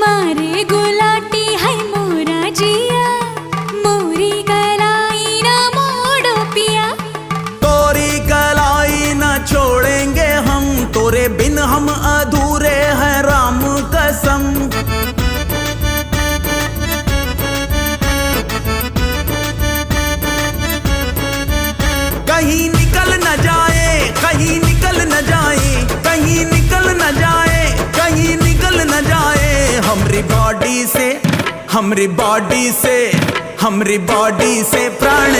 मारे गुलाटी है मोरा जिया, मोरी कलाई ना मोड़ो पिया। तोरी कलाई न छोड़ेंगे हम, तोरे बिन हम अधूरे हैं राम कसम। कहीं निकल न जाए, कहीं निकल न जाए, कहीं निकल न जाए, कहीं निकल न जाए हमरी बॉडी से, हमरी बॉडी से, हमरी बॉडी से प्राण।